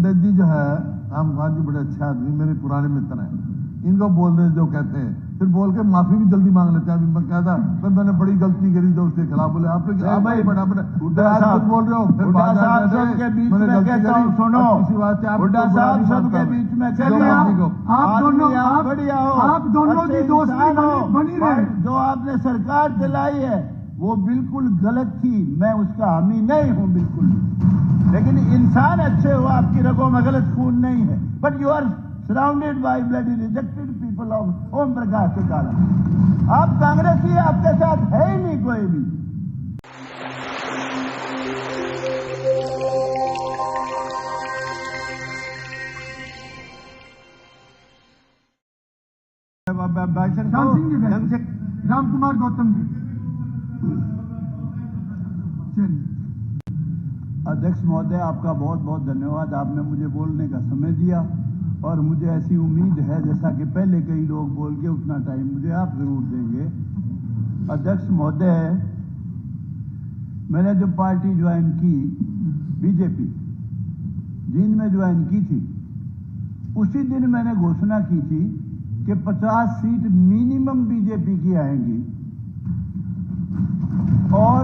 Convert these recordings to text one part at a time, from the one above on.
पंडित जी जो है राम खान जी बड़े अच्छे आदमी, मेरे पुराने मित्र हैं। इनको बोल रहे जो कहते हैं, फिर बोल के माफी भी जल्दी मांग लेते हैं। अभी मैं कहता मैंने बड़ी गलती करी जो उसके खिलाफ बोले आपने भाई बड़ा बड़ा बोल रहे हो, फिर हुड्डा साहब सबके बीच में कहता हूं, सुनो हुड्डा साहब सबके बीच में आप दोनों की दोस्ती बनी रहे। जो आपने सरकार चलाई है वो बिल्कुल गलत थी, मैं उसका हामी नहीं हूं बिल्कुल, लेकिन इंसान अच्छे हो, आपकी रगों में गलत खून नहीं है। But you are surrounded by bloody rejected people of Om Prakash Chautala. आप कांग्रेसी, आपके साथ है ही नहीं कोई भी। राम कुमार गौतम जी। अध्यक्ष महोदय, आपका बहुत बहुत धन्यवाद। आपने मुझे बोलने का समय दिया और मुझे ऐसी उम्मीद है जैसा कि पहले कई लोग बोल के उतना टाइम मुझे आप जरूर देंगे। अध्यक्ष महोदय, मैंने जब पार्टी ज्वाइन की बीजेपी जींद में ज्वाइन की थी, उसी दिन मैंने घोषणा की थी कि 50 सीट मिनिमम बीजेपी की आएंगी और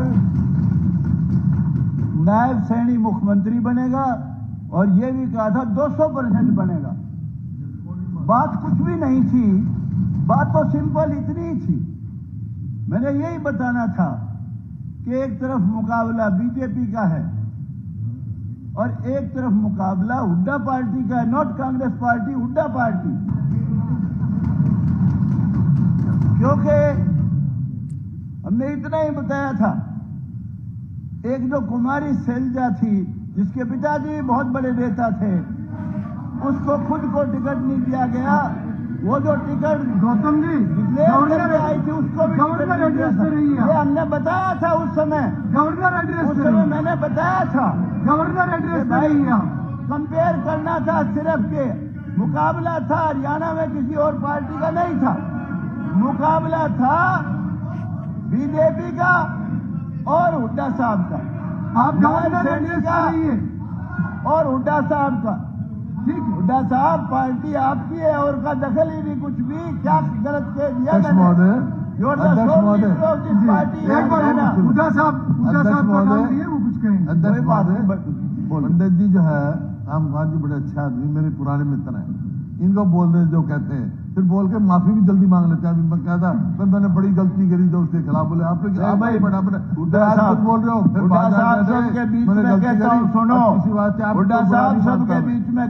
नायब सैनी मुख्यमंत्री बनेगा, और यह भी कहा था 200% बनेगा। बात कुछ भी नहीं थी, बात तो सिंपल इतनी ही थी। मैंने यही बताना था कि एक तरफ मुकाबला बीजेपी का है और एक तरफ मुकाबला हुड्डा पार्टी का है, not Congress party, Hooda party. क्योंकि हमने इतना ही बताया था, एक जो कुमारी शैलजा थी जिसके पिताजी बहुत बड़े नेता थे, उसको खुद को टिकट नहीं दिया गया। वो जो टिकट गौतम जी गवर्नर आई थी उसको भी गवर्नर एड्रेस पे रही है। ये हमने बताया था उस समय, गवर्नर एड्रेस उस समय मैंने बताया था गवर्नर एड्रेस पे रही है। कंपेयर करना था, सिर्फ के मुकाबला था हरियाणा में किसी और पार्टी का नहीं था, मुकाबला था बीजेपी का और हुड्डा साहब का। आप गवर्नर एड्रेस पे रही है और हुड्डा साहब का। ठीक है, हुड्डा साहब पार्टी आपकी है और का दखल ही नहीं कुछ भी। क्या गलत कह दिया अध्यक्ष महोदय, पार्टी एक बार हुड्डा साहब का नाम लिए वो कुछ कहें। अध्यक्ष महोदय, पंडित जी जो है राम खान जी बड़े अच्छे आदमी, मेरे पुराने मित्र हैं। इनको बोल रहे जो कहते हैं, फिर बोल के माफी भी जल्दी मांग लेते हैं। अभी मैं कहता मैंने बड़ी गलती करी जो उसके खिलाफ बोले आपने भाई बड़ा बोल रहे हो, फिर हुड्डा साहब सबके बीच में कहता हूं, सुनो हुड्डा साहब सबके बीच में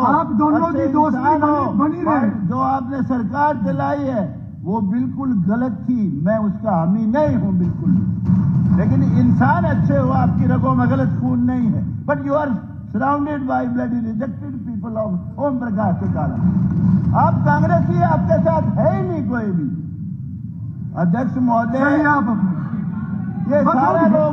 आप दोनों की दोस्ती बनी रहे। जो आपने सरकार चलाई है वो बिल्कुल गलत थी, मैं उसका हामी नहीं हूं बिल्कुल, लेकिन इंसान अच्छे हो, आपकी रगों में गलत खून नहीं है। But you are surrounded by bloody rejected people of Om Prakash Chautala. आप कांग्रेसी, आपके साथ है ही नहीं कोई भी। अध्यक्ष महोदय, ये सारे लोग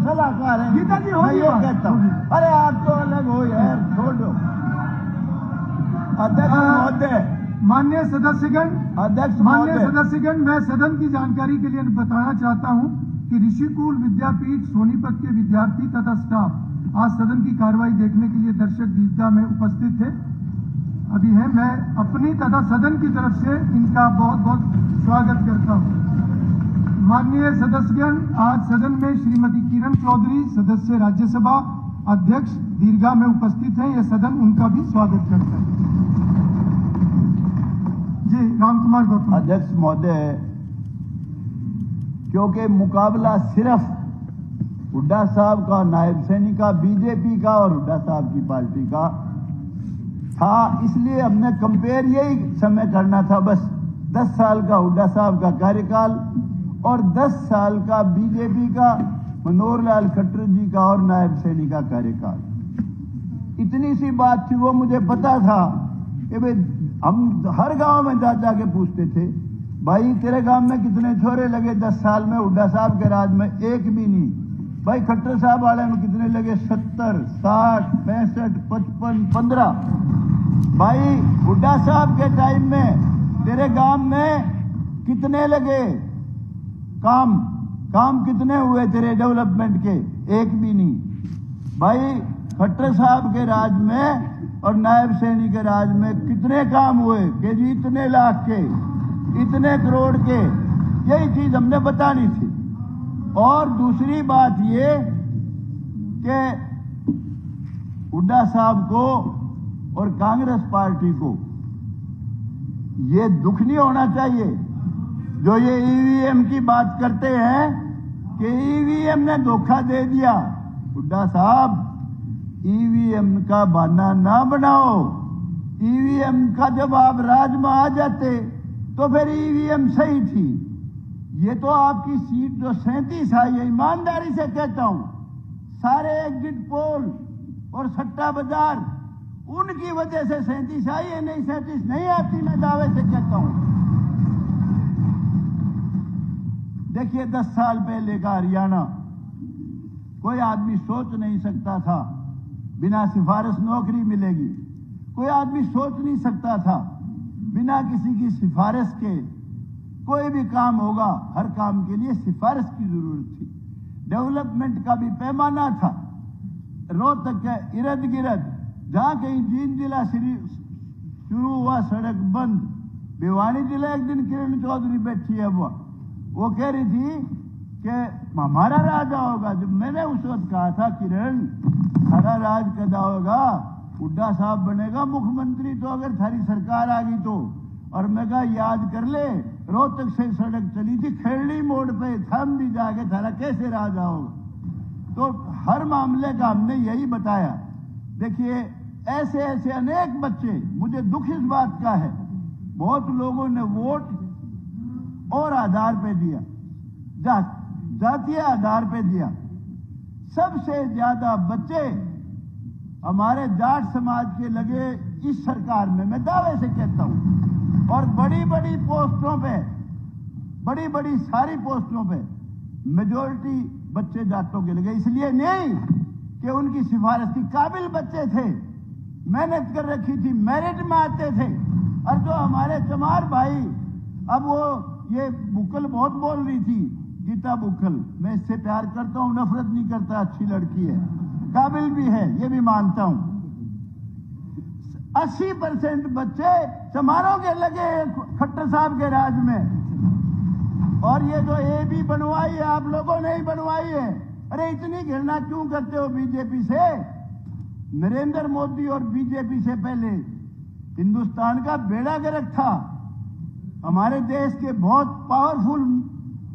सलाहकार हैं, मैं ये कहता हूँ, अरे आप तो अलग हो यार, छोड़ो। अध्यक्ष महोदय, माननीय सदस्यगण, माननीय सदस्यगण, मैं सदन की जानकारी के लिए बताना चाहता हूं कि ऋषिकुल विद्यापीठ सोनीपत के विद्यार्थी तथा स्टाफ आज सदन की कार्रवाई देखने के लिए दर्शक दीर्घा में उपस्थित थे, अभी है। मैं अपनी तथा सदन की तरफ से इनका बहुत बहुत स्वागत करता हूं। माननीय सदस्यगण, आज सदन में श्रीमती किरण चौधरी, सदस्य राज्यसभा अध्यक्ष, दीर्घा में उपस्थित हैं। यह सदन उनका भी स्वागत करता है। जी राम कुमार गौतम। अध्यक्ष महोदय, क्योंकि मुकाबला सिर्फ हुड्डा साहब का, नायब सैनी का, बीजेपी का और हुड्डा साहब की पार्टी का था, इसलिए हमने कंपेयर यही समय करना था बस। 10 साल का हुड्डा साहब का कार्यकाल और 10 साल का बीजेपी का, मनोहर लाल खट्टर जी का और नायब सैनी का कार्यकाल। इतनी सी बात थी, वो मुझे पता था कि भाई हम हर गांव में जा जाके पूछते थे, भाई तेरे गांव में कितने छोरे लगे 10 साल में हुड्डा साहब के राज में? एक भी नहीं। भाई खट्टर साहब वाले में कितने लगे? 70, 60, 65, 55, 15। भाई हुड्डा साहब के टाइम में तेरे गांव में कितने लगे काम काम कितने हुए तेरे डेवलपमेंट के? एक भी नहीं। भाई खट्टर साहब के राज में और नायब सैनी के राज में कितने काम हुए कि जी इतने लाख के, इतने करोड़ के, यही चीज हमने बतानी थी। और दूसरी बात ये कि हुड्डा साहब को और कांग्रेस पार्टी को ये दुख नहीं होना चाहिए जो ये ईवीएम की बात करते हैं कि ईवीएम ने धोखा दे दिया। हुड्डा साहब, ईवीएम का बहाना ना बनाओ। ईवीएम का जब आप राज में आ जाते तो फिर ईवीएम सही थी। ये तो आपकी सीट जो 37 है, ये ईमानदारी से कहता हूं, सारे एग्जिट पोल और सट्टा बाजार उनकी वजह से 37 आई है, नहीं 37 नहीं आती, मैं दावे से कहता हूं। देखिए 10 साल पहले का हरियाणा, कोई आदमी सोच नहीं सकता था बिना सिफारिश नौकरी मिलेगी। कोई आदमी सोच नहीं सकता था बिना किसी की सिफारिश के कोई भी काम होगा। हर काम के लिए सिफारिश की जरूरत थी। डेवलपमेंट का भी पैमाना था। रोहतक के इर्द गिर्द जहां कहीं जींद जिला शुरू हुआ सड़क बंद। भिवानी जिला एक दिन किरण चौधरी बैठी है, वो कह रही थी कि हमारा राज होगा। जब मैंने उस वक्त कहा था किरण हमारा राज कदा होगा, हुड्डा साहब बनेगा मुख्यमंत्री तो अगर थारी सरकार आ गई तो। और मैं कहा याद कर ले, रोहतक से सड़क चली थी खेड़ी मोड़ पे, थम दी जाके थारा कैसे राज होगा। तो हर मामले का हमने यही बताया। देखिए ऐसे ऐसे अनेक बच्चे, मुझे दुख इस बात का है, बहुत लोगों ने वोट और आधार पे दिया, जातीय आधार पे दिया। सबसे ज्यादा बच्चे हमारे जाट समाज के लगे इस सरकार में, मैं दावे से कहता हूं। और बड़ी बड़ी पोस्टों पे, बड़ी बड़ी सारी पोस्टों पे मेजोरिटी बच्चे जाटों के लगे। इसलिए नहीं कि उनकी सिफारिश थी, काबिल बच्चे थे, मेहनत कर रखी थी, मेरिट में आते थे। और जो हमारे चमार भाई, अब वो ये बुकल बहुत बोल रही थी, गीता बुकल, मैं इससे प्यार करता हूं, नफरत नहीं करता, अच्छी लड़की है, काबिल भी है, ये भी मानता हूं। 80% बच्चे चमारों के लगे खट्टर साहब के राज में। और ये जो AB बनवाई है आप लोगों ने ही बनवाई है। अरे इतनी घृणा क्यों करते हो बीजेपी से? नरेंद्र मोदी और बीजेपी से पहले हिंदुस्तान का बेड़ा गर्क था। हमारे देश के बहुत पावरफुल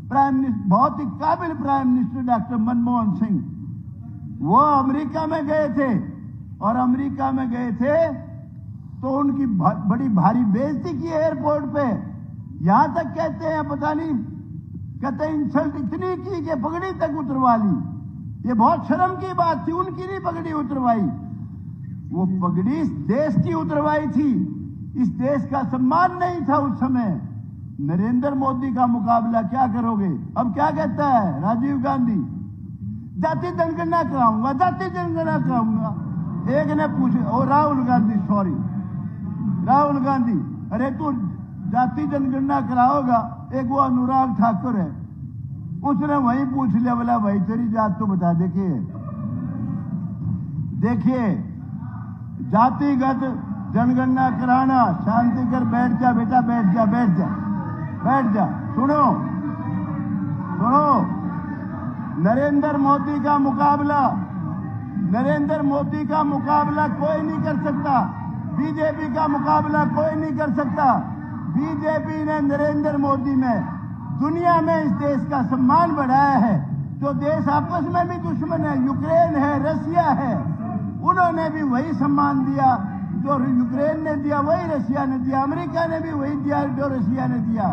प्राइम मिनिस्टर, बहुत ही काबिल prime minister doctor Manmohan Singh, वो अमेरिका में गए थे। और अमेरिका में गए थे तो उनकी बड़ी भारी बेइज्जती की एयरपोर्ट पे। यहां तक कहते हैं, पता नहीं, कहते इंसल्ट इतनी की कि पगड़ी तक उतरवा ली। ये बहुत शर्म की बात थी, उनकी नहीं पगड़ी उतरवाई, वो पगड़ी इस देश की उतरवाई थी। इस देश का सम्मान नहीं था उस समय। नरेंद्र मोदी का मुकाबला क्या करोगे? अब क्या कहता है राजीव गांधी? जाति जनगणना कराऊंगा, जाति जनगणना कराऊंगा। एक ने पूछा, ओ राहुल गांधी, सॉरी राहुल गांधी, अरे तू जाति जनगणना कराओगा? एक वो अनुराग ठाकुर है, उसने वही पूछ लिया, बोला भाई तेरी जात तो बता दे। देखिए जातिगत जनगणना कराना, शांति कर, बैठ जा बेटा, बैठ जा, बैठ जा, बैठ जा। सुनो सुनो, नरेंद्र मोदी का मुकाबला, नरेंद्र मोदी का मुकाबला कोई नहीं कर सकता। बीजेपी का मुकाबला कोई नहीं कर सकता। बीजेपी ने नरेंद्र मोदी में दुनिया में इस देश का सम्मान बढ़ाया है। जो देश आपस में भी दुश्मन है, यूक्रेन है, रसिया है, उन्होंने भी वही सम्मान दिया जो यूक्रेन ने दिया, वही रसिया ने दिया। अमेरिका ने भी वही दिया जो रसिया ने दिया।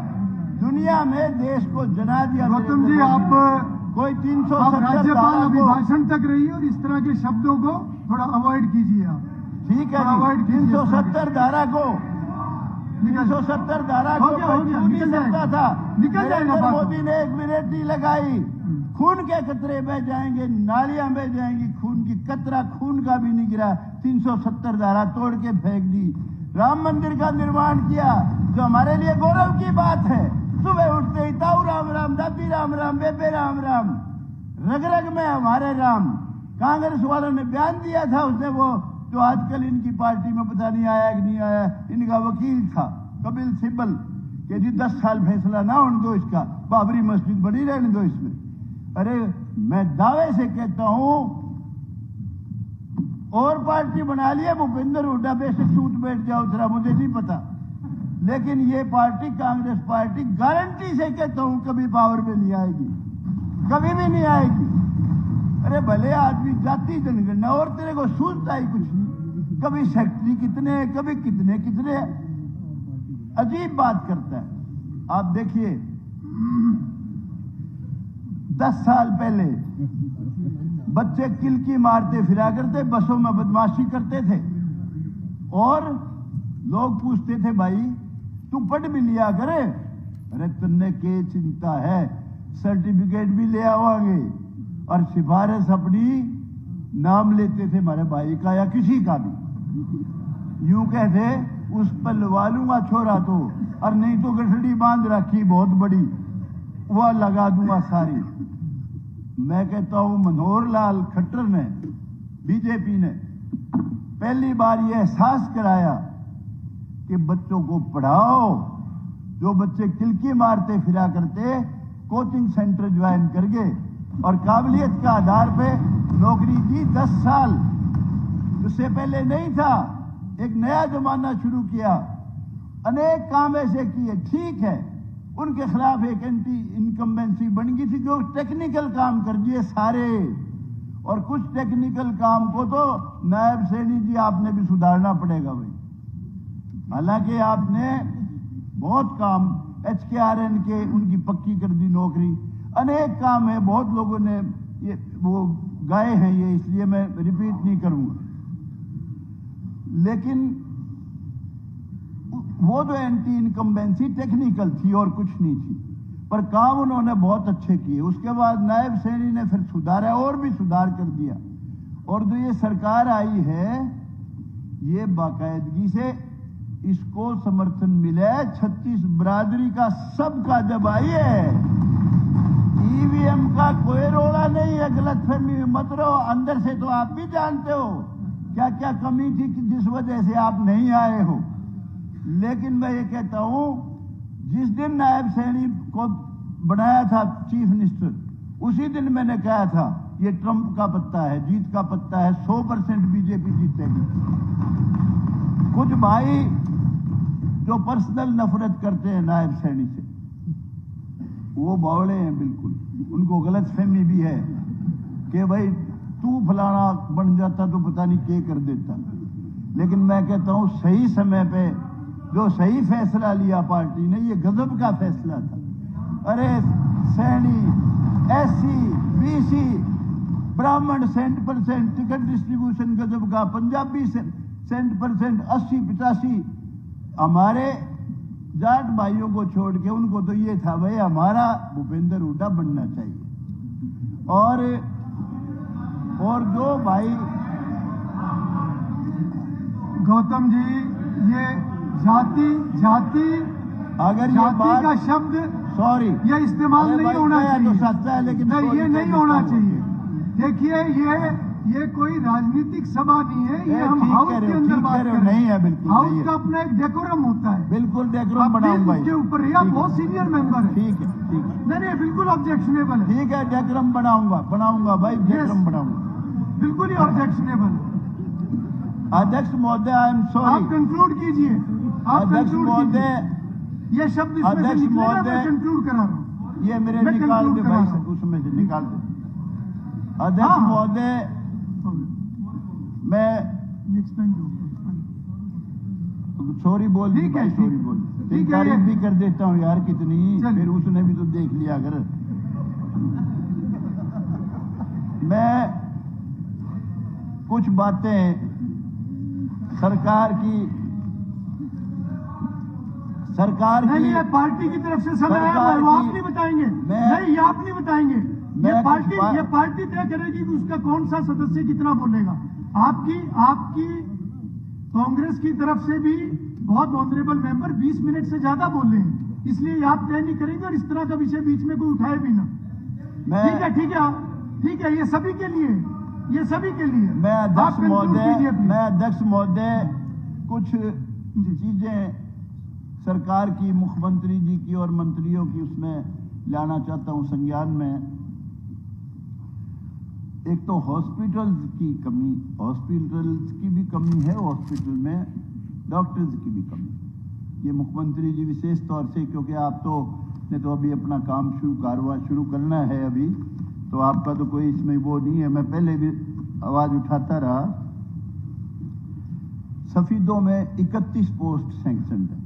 दुनिया में देश को जना दिया। गौतम जी, आप कोई 370 राज्यपाल अभिभाषण तक रही और इस तरह के शब्दों को थोड़ा अवॉइड कीजिए आप। ठीक है जी, 370 धारा को 370 धारा को क्यों नहीं सकता था? नरेंद्र मोदी ने 1 मिनट नहीं लगाई, खून के कतरे बह जाएंगे, नालियां बह जाएंगी, खून की कतरा खून का भी नहीं गिरा। 370 धारा तोड़ के फेंक दी। राम मंदिर का निर्माण किया, जो हमारे लिए गौरव की बात है। सुबह उठते ही ताऊ राम राम, दादी राम राम, बेबे राम राम, रग रग में हमारे राम। कांग्रेस वालों ने बयान दिया था उसने, वो जो आजकल इनकी पार्टी में पता नहीं आया कि नहीं आया, इनका वकील था कपिल सिब्बल, कि जी 10 साल फैसला ना होने दो इसका, बाबरी मस्जिद बनी रहने दो इसमें। अरे मैं दावे से कहता हूं, और पार्टी बना लिया भूपेंद्र हुड्डा, बेशक सूत बैठ जाओ जरा, मुझे नहीं पता, लेकिन ये पार्टी कांग्रेस पार्टी गारंटी से कहता हूं कभी पावर में नहीं आएगी, कभी भी नहीं आएगी। अरे भले आदमी जाति जनगणना और तेरे को सूझता ही कुछ नहीं, कभी सेक्रेटरी कितने, कभी कितने कितने, अजीब बात करता है। आप देखिए 10 साल पहले बच्चे किलकी मारते फिरा करते, बसों में बदमाशी करते थे, और लोग पूछते थे भाई तू पढ़ भी लिया करे, अरे तुमने के चिंता है, सर्टिफिकेट भी ले आवांगे, और सिफारिश अपनी नाम लेते थे हमारे भाई का या किसी का भी, यूं कहते उस पर लगा लूंगा छोरा तो, और नहीं तो गठड़ी बांध रखी बहुत बड़ी, वह लगा दूंगा सारी। मैं कहता हूं मनोहर लाल खट्टर ने, बीजेपी ने पहली बार यह एहसास कराया कि बच्चों को पढ़ाओ, जो बच्चे किलकी मारते फिरा करते कोचिंग सेंटर ज्वाइन करके और काबिलियत के आधार पे नौकरी दी। 10 साल उससे पहले नहीं था, एक नया जमाना शुरू किया, अनेक काम ऐसे किए। ठीक है, उनके खिलाफ एक एंटी इनकम्बेंसी बन गई थी, जो टेक्निकल काम कर दिए सारे, और कुछ टेक्निकल काम को तो नायब सैनी जी आपने भी सुधारना पड़ेगा भाई। हालांकि आपने बहुत काम HKRN के उनकी पक्की कर दी नौकरी, अनेक काम है, बहुत लोगों ने ये वो गाए हैं ये, इसलिए मैं रिपीट नहीं करूंगा। लेकिन वो जो एंटी इनकम्बेंसी टेक्निकल थी और कुछ नहीं थी, पर काम उन्होंने बहुत अच्छे किए। उसके बाद नायब सैनी ने फिर सुधारा और भी सुधार कर दिया, और जो ये सरकार आई है ये बाकायदगी से इसको समर्थन मिला है 36 बरादरी का, सबका जब आई है। EVM का कोई रोड़ा नहीं है, गलतफहमी में मत रहो, अंदर से तो आप भी जानते हो क्या क्या कमी थी कि जिस वजह से आप नहीं आए हो। लेकिन मैं ये कहता हूं, जिस दिन नायब सैनी को बनाया था चीफ मिनिस्टर, उसी दिन मैंने कहा था ये ट्रंप का पत्ता है, जीत का पत्ता है, 100% बीजेपी जीतेगी। कुछ भाई जो पर्सनल नफरत करते हैं नायब सैनी से, वो बावड़े हैं बिल्कुल, उनको गलतफहमी भी है कि भाई तू फलाना बन जाता तो पता नहीं क्या कर देता। लेकिन मैं कहता हूं सही समय पे जो सही फैसला लिया पार्टी ने, ये गजब का फैसला था। अरे सैनी, SC, BC, ब्राह्मण 100% टिकट डिस्ट्रीब्यूशन गजब का, पंजाबी 100%, 80-85, हमारे जाट भाइयों को छोड़ के उनको तो ये था भाई हमारा भूपेंद्र हुड्डा बनना चाहिए। और जो भाई गौतम जी, ये जाति अगर ये जाति बात का शब्द सॉरी ये इस्तेमाल नहीं होना चाहिए, तो सच्चा है, लेकिन नहीं, ये नहीं होना चाहिए। देखिए ये कोई राजनीतिक सभा नहीं है, ये हम हाउस के अंदर बात कर रहे हैं। नहीं है, बिल्कुल हाउस का अपना एक डेकोरम होता है, बिल्कुल डेकोरम बनाऊंगा के ऊपर। या बहुत सीनियर मेंबर है, ठीक है नहीं बिल्कुल ऑब्जेक्शनेबल है, ठीक है, डेकोरम बनाऊंगा भाई, डेकोरम बनाऊंगा, बिल्कुल ही ऑब्जेक्शनेबल। अध्यक्ष महोदय, आई एम सॉरी, आप कंक्लूड कीजिए, आप अध्यक्ष कंक्लूड महोदय, कीजिए। ये शब्द इसमें से अध्यक्ष निकले ना, महोदय, मैं कंक्लूड करा रहा हूं, ये मेरे मैं निकाल conclude दे करा भाई, रहा हूं। उसमें से निकाल दे। अध्यक्ष महोदय, मैं सॉरी बोल दी, ठीक है, सॉरी बोल, ठीक है, तारीफ भी कर देता हूँ यार कितनी, चलिए। फिर उसने भी तो देख लिया अगर। मैं कुछ बातें सरकार की नहीं, ये पार्टी की तरफ से समय आया है, वो आप नहीं बताएंगे, नहीं ये आप नहीं बताएंगे, ये पार्टी तय करेगी कि उसका कौन सा सदस्य कितना बोलेगा। आपकी कांग्रेस की तरफ से भी बहुत ऑनरेबल मेंबर 20 मिनट से ज्यादा बोल रहे हैं, इसलिए आप तय नहीं करेंगे और इस तरह का विषय बीच में कोई उठाए भी ना। ठीक है, ठीक है, ये सभी के लिए, ये सभी के लिए। मैं अध्यक्ष महोदय कुछ चीजें सरकार की, मुख्यमंत्री जी की और मंत्रियों की उसमें लाना चाहता हूं संज्ञान में। एक तो हॉस्पिटल्स की भी कमी है, हॉस्पिटल में डॉक्टर्स की भी कमी। ये मुख्यमंत्री जी विशेष तौर से, क्योंकि आप तो ने तो अभी अपना काम शुरू करना है अभी, तो आपका तो कोई इसमें वो नहीं है। मैं पहले भी आवाज उठाता रहा। सफीदों में 31 पोस्ट सैंक्शन है,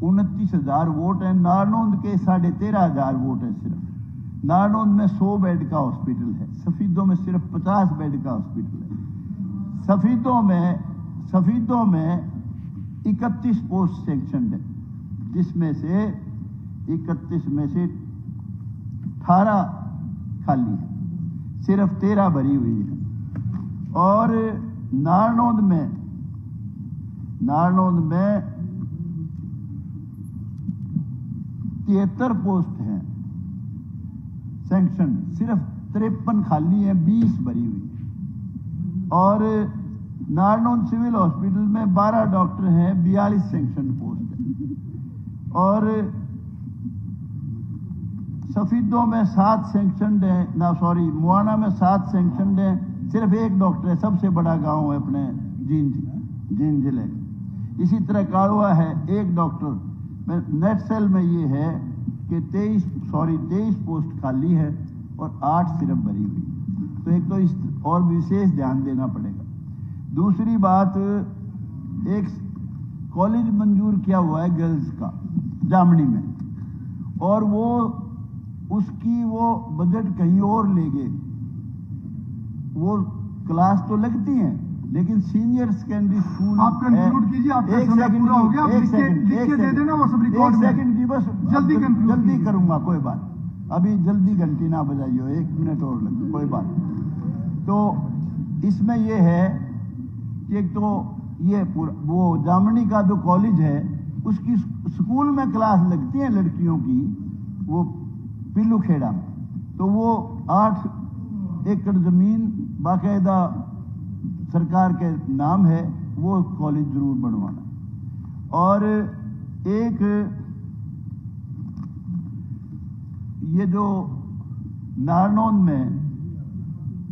29,000 वोट है। नारनौंद के 13,500 वोट है सिर्फ। नारनौंद में 100 बेड का हॉस्पिटल है, सफीदों में सिर्फ 50 बेड का हॉस्पिटल है। सफीदों में 31 पोस्ट सैंक्शन है, जिसमें से 31 में से 18 खाली है, सिर्फ 13 भरी हुई है। और नारनौंद में 73 पोस्ट हैं सैंक्शन, सिर्फ 53 खाली है, 20 भरी हुई है। और नारनौंद सिविल हॉस्पिटल में 12 डॉक्टर हैं, 42 सैंक्शन पोस्ट है। और सफीदों में 7 सैंक्शन है, मुआना में 7 सैंक्शन है, सिर्फ 1 डॉक्टर है। सबसे बड़ा गांव है अपने जींद जिले का। इसी तरह काड़वा है, 1 डॉक्टर। नेट सेल में ये है कि 23 पोस्ट खाली है और 8 सिर्फ भरी हुई। तो एक तो इस और विशेष ध्यान देना पड़ेगा। दूसरी बात, एक कॉलेज मंजूर किया हुआ है गर्ल्स का जामनी में, और उसकी बजट कहीं और ले गए। वो क्लास तो लगती हैं, लेकिन सीनियर सेकेंडरी स्कूल। आप कंक्लूड कीजिए, आपका समय पूरा हो गया। लिख के दे देना, वो सब रिकॉर्ड में। 1 सेकंड जी, बस जल्दी करूंगा, कोई बात। अभी जल्दी घंटी ना बजाइयो, 1 मिनट और लगे, कोई बात। तो इसमें ये है कि एक तो ये वो जामनी का जो कॉलेज है, उसकी स्कूल में क्लास लगती है लड़कियों की, वो पिल्लू खेड़ा में। तो वो 8 एकड़ जमीन बाकायदा सरकार के नाम है, वो कॉलेज जरूर बनवाना। और एक ये जो नारनौंद में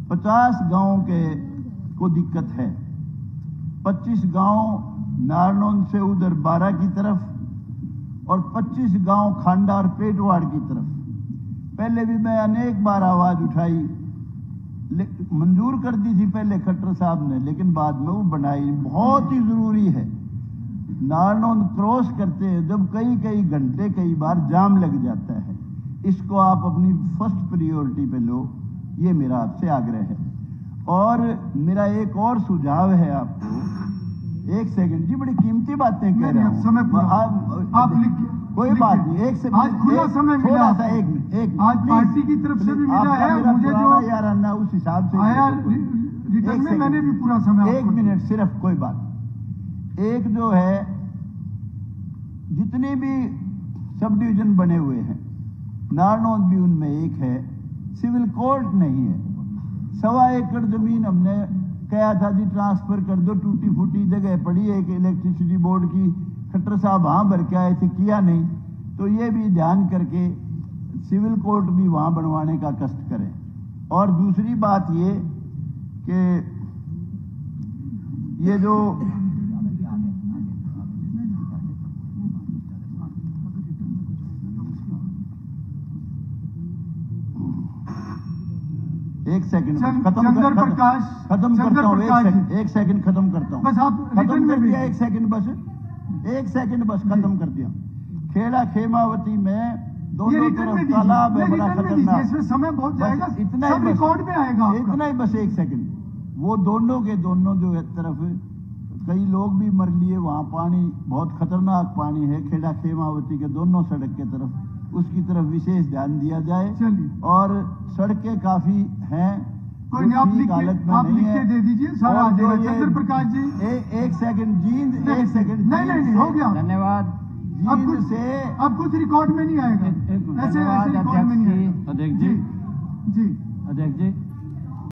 50 गांव को दिक्कत है, 25 गांव नारनौंद से उधर 12 की तरफ और 25 गांव खांडा और पेटवाड़ की तरफ। पहले भी मैं अनेक बार आवाज उठाई, मंजूर कर दी थी पहले खट्टर साहब ने, लेकिन बाद में वो बनाई। बहुत ही जरूरी है। नारनौंद क्रॉस करते हैं जब कई घंटे कई बार जाम लग जाता है। इसको आप अपनी फर्स्ट प्रायोरिटी पे लो, ये मेरा आपसे आग्रह है। और मेरा एक और सुझाव है आपको। 1 सेकंड जी, बड़ी कीमती बातें कह रहे हैं। समय आप लिख, कोई बात नहीं, 1 से आज खुला समय मिला था। एक आज पार्टी की तरफ से भी मिला है मुझे, जो यार अन्ना उस हिसाब से आया रिटर्न में, मैंने भी पूरा समय। 1 मिनट सिर्फ, कोई बात। एक जो है, जितने भी सब डिवीजन बने हुए हैं, नारनौंद भी उनमें एक है, सिविल कोर्ट नहीं है। 1.25 एकड़ जमीन हमने कहा था जी ट्रांसफर कर दो, टूटी फूटी जगह पड़ी है एक इलेक्ट्रिसिटी बोर्ड की। खट्टर साहब वहां भर के आए थे, किया नहीं। तो ये भी ध्यान करके सिविल कोर्ट भी वहां बनवाने का कष्ट करें। और दूसरी बात ये कि ये जो एक सेकंड चंद्र प्रकाश खत्म करता हूँ। एक सेकंड खत्म करता हूँ। बस आप खत्म कर दिया। 1 सेकंड बस, 1 सेकंड बस, खत्म कर दिया। खेड़ा खेमावती में दोनों तरफ तालाब है, बड़ा खतरनाक। इसमें समय बहुत जाएगा, इतना सब रिकॉर्ड में आएगा। इतना ही बस 1 सेकंड। वो दोनों जो है तरफ कई लोग भी मर लिए, वहां पानी बहुत खतरनाक पानी है। खेड़ा खेमावती के दोनों सड़क के तरफ, उसकी तरफ विशेष ध्यान दिया जाए। और सड़कें काफी हैं, कोई नहीं, आप लिख के दे दीजिए, सारा आ जाएगा। चंद्र प्रकाश जी 1 सेकंड, जींद 1 सेकंड। नहीं, हो गया। धन्यवाद। अब जींद कुछ से अब कुछ रिकॉर्ड में नहीं आएगा, ऐसे ऐसे रिकॉर्ड में नहीं आएगा। अध्यक्ष जी जी जी अध्यक्ष जी